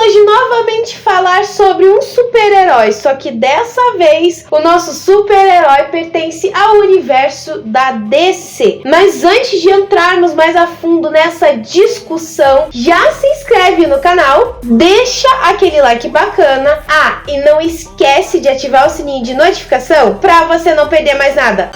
hoje novamente falar sobre um super-herói, só que dessa vez o nosso super-herói pertence ao universo da DC. Mas antes de entrarmos mais a fundo nessa discussão, já se inscreve no canal, deixa aquele like bacana, e não esquece de ativar o sininho de notificação para você não perder mais nada.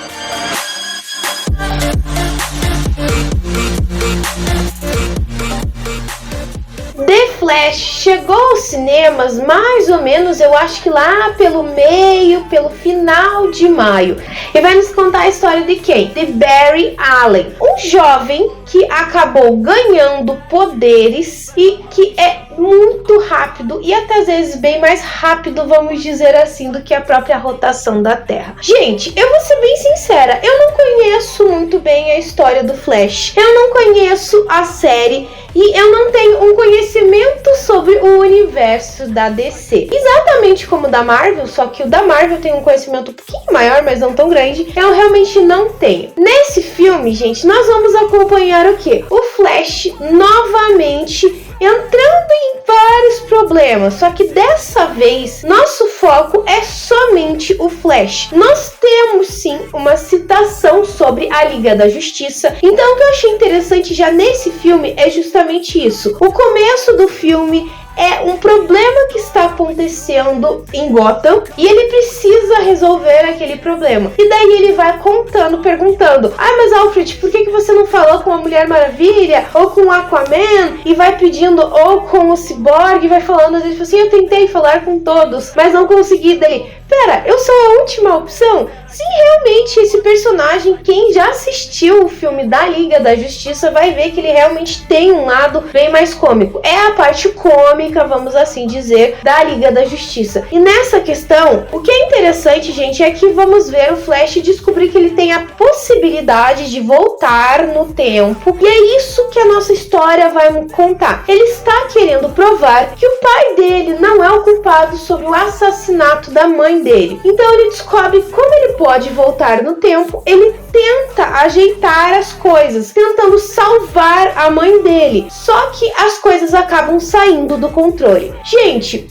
The Flash chegou aos cinemas mais ou menos, eu acho que lá pelo final de maio. E vai nos contar a história de quem? De Barry Allen, um jovem que acabou ganhando poderes e que é muito rápido e até às vezes bem mais rápido, vamos dizer assim, do que a própria rotação da Terra. Gente, eu vou ser bem sincera, eu não conheço muito bem a história do Flash, eu não conheço a série e eu não tenho um conhecimento sobre o universo da DC. Exatamente como o da Marvel, só que o da Marvel tem um conhecimento um pouquinho maior, mas não tão grande, eu realmente não tenho. Nesse filme, gente, nós vamos acompanhar o quê? O Flash novamente entrando em vários problemas, só que dessa vez nosso foco é somente o Flash. Nós temos sim uma citação sobre a Liga da Justiça, então o que eu achei interessante já nesse filme é justamente isso. O começo do filme é um problema que está acontecendo em Gotham e ele precisa resolver aquele problema. E daí ele vai contando, perguntando: mas Alfred, por que você não falou com a Mulher Maravilha ou com o Aquaman? E vai pedindo, ou com o Cyborg, e vai falando, às vezes assim, eu tentei falar com todos, mas não consegui. Daí, pera, eu sou a última opção? Sim, realmente esse personagem, quem já assistiu o filme da Liga da Justiça vai ver que ele realmente tem um lado bem mais cômico. É a parte cômica, vamos assim dizer, da Liga da Justiça. E nessa questão, o que é interessante, gente, é que vamos ver o Flash descobrir que ele tem a possibilidade de voltar no tempo. E é isso que a nossa história vai contar. Ele está querendo provar que o pai dele não é o culpado sobre o assassinato da mãe dele. Então ele descobre como ele pode voltar no tempo, ele tenta ajeitar as coisas, tentando salvar a mãe dele. Só que as coisas acabam saindo do controle. Gente,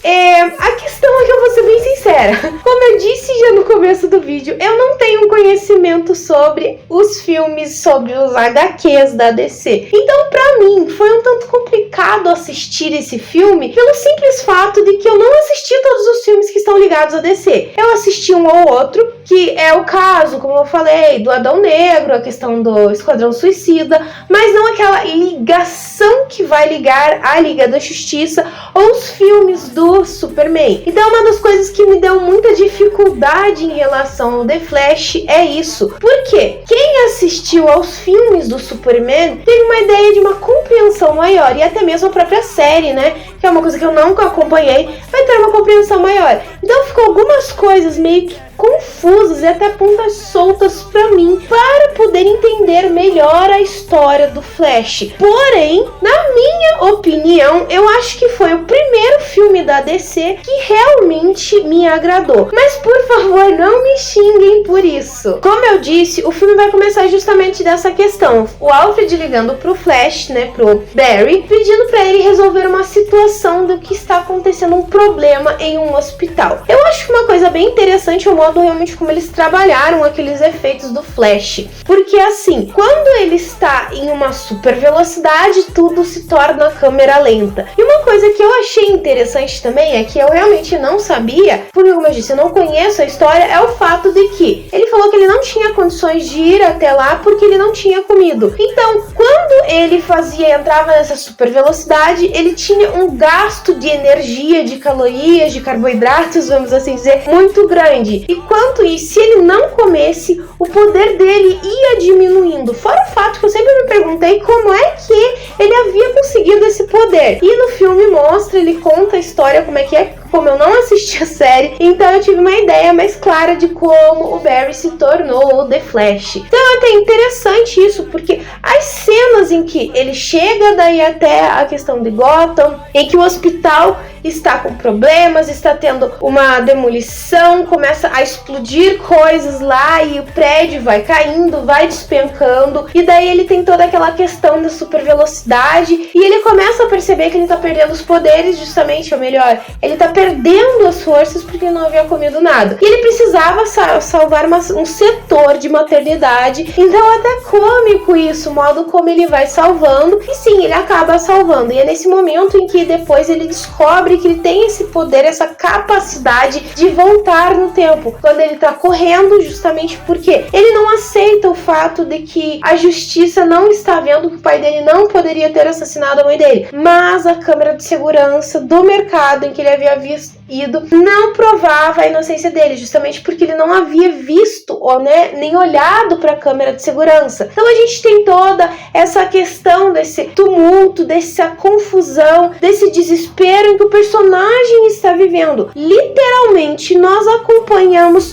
a questão é que eu vou ser bem sincera. Como eu disse já no começo do vídeo, eu não tenho conhecimento sobre os filmes, sobre os HQs da DC. Então, pra mim, foi um tanto complicado assistir esse filme pelo simples fato de que eu não assisti todos os filmes que estão ligados à DC. Eu assisti um ou outro, que é o caso, como eu falei, do Adão Negro, a questão do Esquadrão Suicida, mas não aquela ligação que vai ligar a Liga da Justiça ou os filmes do Superman. Então uma das coisas que me deu muita dificuldade em relação ao The Flash é isso. Porque quem assistiu aos filmes do Superman teve uma ideia de uma compreensão maior, e até mesmo a própria série, né, que é uma coisa que eu nunca acompanhei, vai ter uma compreensão maior. Então ficou algumas coisas meio que confusas e até pontas soltas pra mim, para poder entender melhor a história do Flash. Porém, na minha opinião, eu acho que foi o primeiro filme da DC que realmente me agradou. Mas por favor, não me xinguem por isso. Como eu disse, o filme vai começar justamente dessa questão. O Alfred ligando pro Flash, né, pro Barry, pedindo pra ele resolver uma situação do que está acontecendo, um problema em um hospital. Eu acho uma coisa bem interessante o modo realmente como eles trabalharam aqueles efeitos do Flash, porque assim, quando ele está em uma super velocidade, tudo se torna câmera lenta. E uma coisa que eu achei interessante também é que eu realmente não sabia, porque como eu disse, eu não conheço a história, é o fato de que ele falou que ele não tinha condições de ir até lá porque ele não tinha comido. Então, quando ele entrava nessa super velocidade, ele tinha um gasto de energia, de calorias, de carboidratos, vamos assim dizer, muito grande. E se ele não comesse, o poder dele ia diminuindo. Fora o fato que eu sempre me perguntei como é que ele havia conseguido esse poder. E no filme mostra, ele conta a história, como é que é. Como eu não assisti a série, então eu tive uma ideia mais clara de como o Barry se tornou o The Flash. Então é até interessante isso, porque as cenas em que ele chega daí até a questão de Gotham, em que o hospital está com problemas, está tendo uma demolição, começa a explodir coisas lá e o prédio vai caindo, vai despencando, e daí ele tem toda aquela questão da super velocidade e ele começa a perceber que ele tá perdendo os poderes, justamente, ou melhor, ele tá perdendo as forças porque ele não havia comido nada. E ele precisava salvar um setor de maternidade, então é até cômico isso, o modo como ele vai salvando, e sim, ele acaba salvando, e é nesse momento em que depois ele descobre que ele tem esse poder, essa capacidade de voltar no tempo, quando ele tá correndo, justamente porque ele não aceita o fato de que a justiça não está vendo que o pai dele não poderia ter assassinado a mãe dele, mas a câmera de segurança do mercado em que ele havia ido não provava a inocência dele, justamente porque ele não havia visto ou nem olhado para a câmera de segurança. Então a gente tem toda essa questão desse tumulto, dessa confusão, desse desespero em que o personagem está vivendo. Literalmente, nós acompanhamos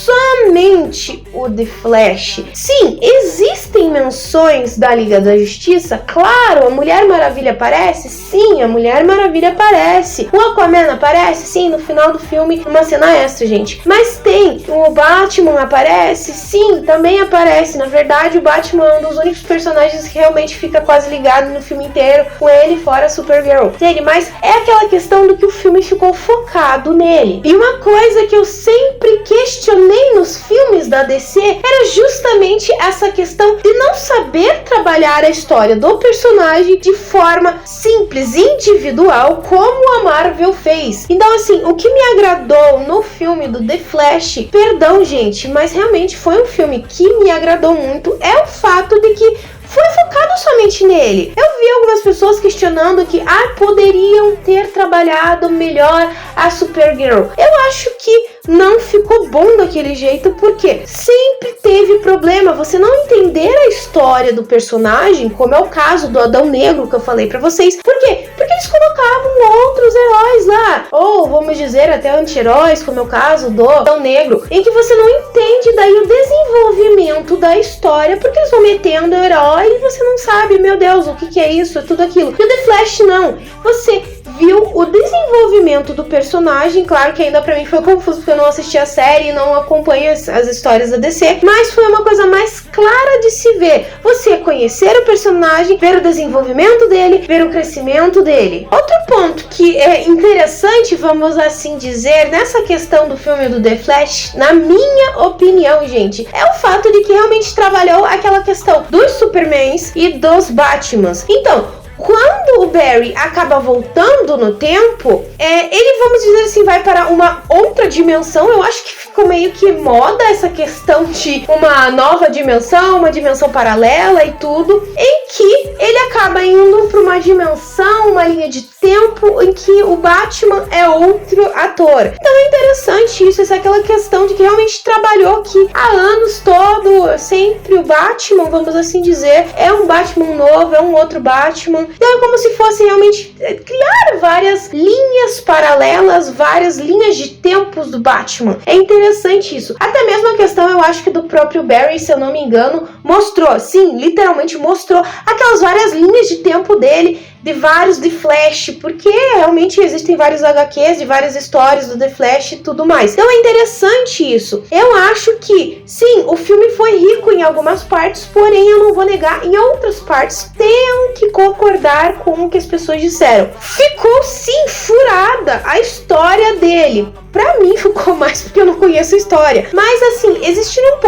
somente o The Flash. Sim, existem menções da Liga da Justiça, claro, a Mulher Maravilha aparece, sim, a Mulher Maravilha aparece, o Aquaman aparece, sim, no final do filme, uma cena extra, gente. Mas tem, o Batman aparece, sim, também aparece. Na verdade, o Batman é um dos únicos personagens que realmente fica quase ligado no filme inteiro, com ele fora a Supergirl. Entende? Mas é aquela questão do que o filme ficou focado nele. E uma coisa que eu sempre questionei nos filmes da DC era justamente essa questão de não saber trabalhar a história do personagem de forma simples, individual, como a Marvel fez. Então, assim, o que me agradou no filme do The Flash, perdão, gente, mas realmente foi um filme que me agradou muito, é o fato de que foi focado somente nele. Eu vi algumas pessoas questionando que poderiam ter trabalhado melhor a Supergirl. Eu acho que não ficou bom daquele jeito, porque sempre teve problema você não entender a história do personagem, como é o caso do Adão Negro que eu falei pra vocês. Por quê? Porque eles colocavam outros heróis lá, ou vamos dizer até anti-heróis, como é o caso do Adão Negro, em que você não entende daí o desenvolvimento da história, porque eles vão metendo o herói e você não sabe, meu Deus, o que é isso, é tudo aquilo. E o The Flash não, você viu o desenvolvimento do personagem. Claro que ainda pra mim foi confuso, porque eu não assisti a série e não acompanho as histórias da DC, mas foi uma coisa mais clara de se ver. Você conhecer o personagem, ver o desenvolvimento dele, ver o crescimento dele. Outro ponto que é interessante, vamos assim dizer, nessa questão do filme do The Flash, na minha opinião, gente, é o fato de que realmente trabalhou aquela questão dos Supermans e dos Batmans. Então, quando o Barry acaba voltando no tempo, ele, vamos dizer assim, vai para uma outra dimensão. Eu acho que ficou meio que moda essa questão de uma nova dimensão, uma dimensão paralela e tudo, em que ele acaba indo para uma dimensão, uma linha de tempo em que o Batman é outro ator. Então é interessante isso, essa é aquela questão de que realmente trabalhou que há anos todo, sempre o Batman, vamos assim dizer, é um Batman novo, é um outro Batman. Então é como se fosse realmente criar várias linhas paralelas, várias linhas de tempos do Batman. É interessante isso. Até mesmo a questão, eu acho que do próprio Barry, se eu não me engano, mostrou, sim, literalmente mostrou aquelas várias linhas de tempo dele, de vários The Flash, porque realmente existem vários HQs de várias histórias do The Flash e tudo mais. Então é interessante isso. Eu acho que, sim, o filme foi rico em algumas partes, porém eu não vou negar, em outras partes tenho que concordar com o que as pessoas disseram. Ficou, sim, furada a história dele. Pra mim ficou mais porque eu não conheço a história. Mas assim, existiram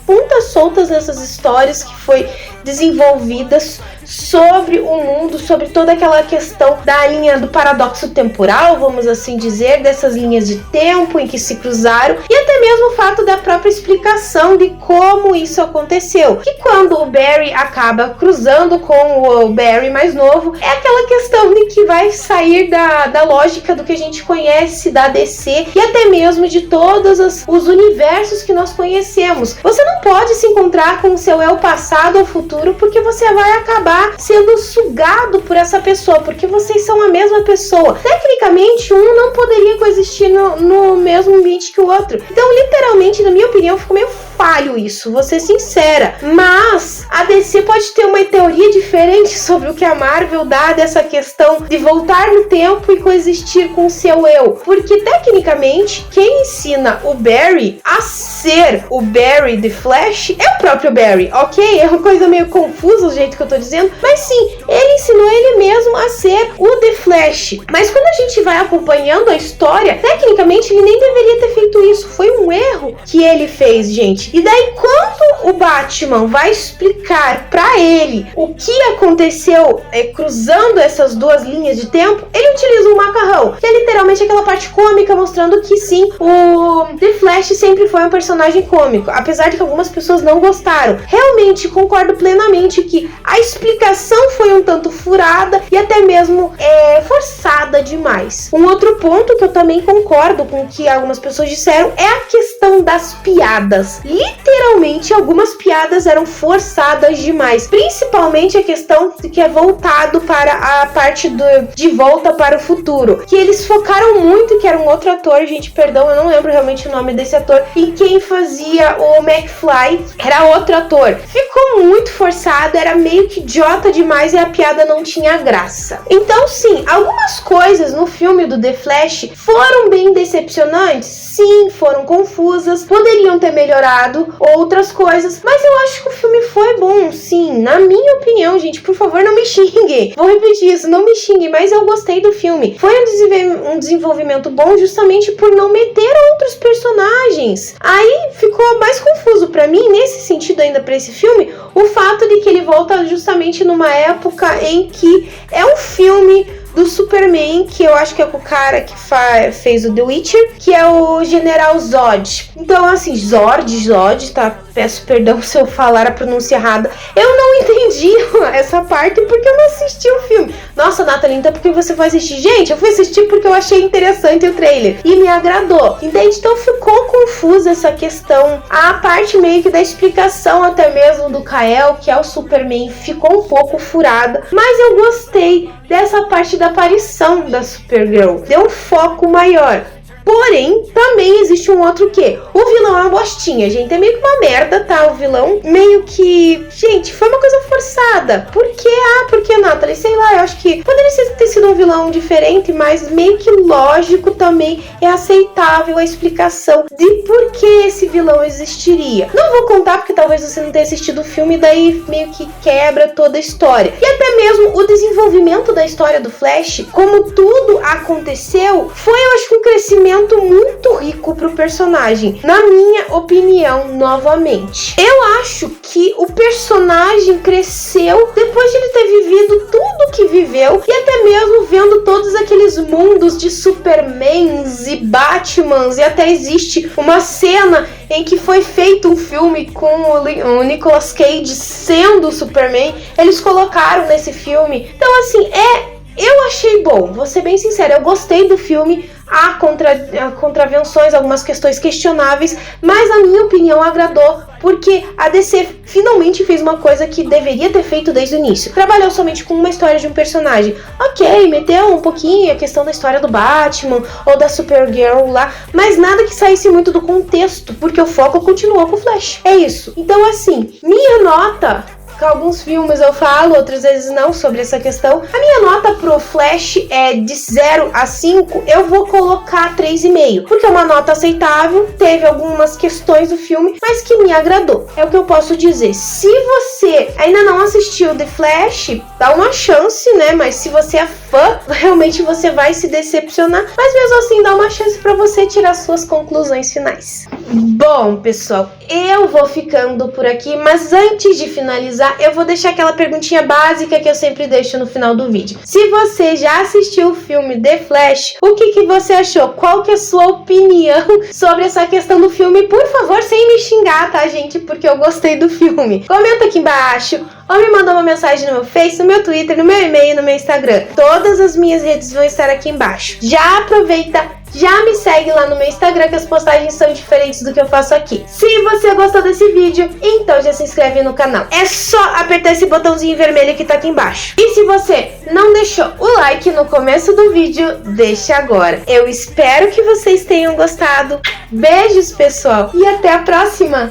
pontas soltas nessas histórias que foi desenvolvidas sobre o mundo, sobre toda aquela questão da linha do paradoxo temporal, vamos assim dizer, dessas linhas de tempo em que se cruzaram, e até mesmo o fato da própria explicação de como isso aconteceu. Que quando o Barry acaba cruzando com o Barry mais novo, é aquela questão de que vai sair da lógica do que a gente conhece da DC e até mesmo de todos os universos que nós conhecemos. Você não pode se encontrar com o seu eu passado ou futuro, porque você vai acabar sendo sugado por essa pessoa, porque vocês são a mesma pessoa. Tecnicamente, um não poderia coexistir no mesmo ambiente que o outro. Então, literalmente, na minha opinião, ficou meio falho isso, vou ser sincera. Mas a DC pode ter uma teoria diferente sobre o que a Marvel dá dessa questão de voltar no tempo e coexistir com o seu eu. Porque, tecnicamente, quem ensina o Barry a ser o Barry de Flash é o próprio Barry, ok? É uma coisa meio confusa o jeito que eu tô dizendo, mas sim, ele ensinou ele mesmo a ser o The Flash. Mas quando a gente vai acompanhando a história, tecnicamente ele nem deveria ter feito isso. Foi um erro que ele fez, gente. E daí, quando o Batman vai explicar pra ele o que aconteceu cruzando essas duas linhas de tempo, ele utiliza um macarrão, que é literalmente aquela parte cômica, mostrando que sim, o The Flash sempre foi um personagem cômico, apesar de que algumas pessoas não gostaram. Realmente concordo plenamente que a explicação foi um tanto furada e até mesmo forçada demais. Um outro ponto que eu também concordo com o que algumas pessoas disseram é a questão das piadas. Literalmente, algumas piadas eram forçadas demais, principalmente a questão de que é voltado para a parte de Volta para o Futuro, que eles focaram muito, que era um outro ator, gente, perdão, eu não lembro realmente o nome desse ator, e quem fazia o McFly era outro ator. Ficou muito forçado, era meio que idiota demais e a piada não tinha graça. Então sim, algumas coisas no filme do The Flash foram bem decepcionantes, sim, foram confusas, poderiam ter melhorado outras coisas, mas eu acho que o filme foi bom, sim, na minha opinião, gente, por favor, não me xinguem, vou repetir isso, não me xinguem, mas eu gostei do filme. Foi um desenvolvimento bom justamente por não meter outros personagens. Aí ficou mais confuso pra mim, nesse sentido ainda pra esse filme, o fato de que ele volta justamente numa época em que é um filme do Superman, que eu acho que é com o cara que fez o The Witcher, que é o General Zod. Então, assim, Zod, tá? Peço perdão se eu falar a pronúncia errada. Eu não entendi essa parte porque eu não assisti o filme. Nossa, Nathalie, então por que você foi assistir? Gente, eu fui assistir porque eu achei interessante o trailer e me agradou. Entende? Então ficou confusa essa questão. A parte meio que da explicação até mesmo do Kal-El, que é o Superman, ficou um pouco furada. Mas eu gostei dessa parte da aparição da Supergirl. Deu um foco maior. Porém, também existe um outro que o vilão é uma bostinha, gente, é meio que uma merda, tá? O vilão meio que, gente, foi uma coisa forçada. Por quê? Porque, Nathalie, sei lá, eu acho que poderia ter sido um vilão diferente, mas meio que lógico também, é aceitável a explicação de por que esse vilão existiria. Não vou contar porque talvez você não tenha assistido o filme, daí meio que quebra toda a história. E até mesmo o desenvolvimento da história do Flash, como tudo aconteceu, foi, eu acho que um crescimento muito rico pro personagem, na minha opinião, novamente. Eu acho que o personagem cresceu depois de ele ter vivido tudo que viveu e até mesmo vendo todos aqueles mundos de Supermans e Batmans, e até existe uma cena em que foi feito um filme com o Nicolas Cage sendo o Superman, eles colocaram nesse filme. Então, assim, eu achei bom, vou ser bem sincera, eu gostei do filme. Há contravenções, algumas questões questionáveis, mas na minha opinião agradou, porque a DC finalmente fez uma coisa que deveria ter feito desde o início. Trabalhou somente com uma história de um personagem. Ok, meteu um pouquinho a questão da história do Batman ou da Supergirl lá, mas nada que saísse muito do contexto, porque o foco continuou com o Flash. É isso. Então, assim, minha nota... Alguns filmes eu falo, outras vezes não, sobre essa questão. A minha nota pro Flash é de 0 a 5, eu vou colocar 3,5, porque é uma nota aceitável, teve algumas questões do filme, mas que me agradou. É o que eu posso dizer. Se você ainda não assistiu The Flash, dá uma chance, né? Mas se você é fã, realmente você vai se decepcionar. Mas mesmo assim, dá uma chance pra você tirar suas conclusões finais. Bom, pessoal, eu vou ficando por aqui, mas antes de finalizar, eu vou deixar aquela perguntinha básica que eu sempre deixo no final do vídeo. Se você já assistiu o filme The Flash, o que você achou? Qual que é a sua opinião sobre essa questão do filme? Por favor, sem me xingar, tá, gente? Porque eu gostei do filme. Comenta aqui embaixo, ou me manda uma mensagem no meu Face, no meu Twitter, no meu e-mail, no meu Instagram. Todas as minhas redes vão estar aqui embaixo. Já aproveita, já me segue lá no meu Instagram, que as postagens são diferentes do que eu faço aqui. Se você gostou desse vídeo, então já se inscreve no canal. É só apertar esse botãozinho vermelho que tá aqui embaixo. E se você não deixou o like no começo do vídeo, deixa agora. Eu espero que vocês tenham gostado. Beijos, pessoal, e até a próxima!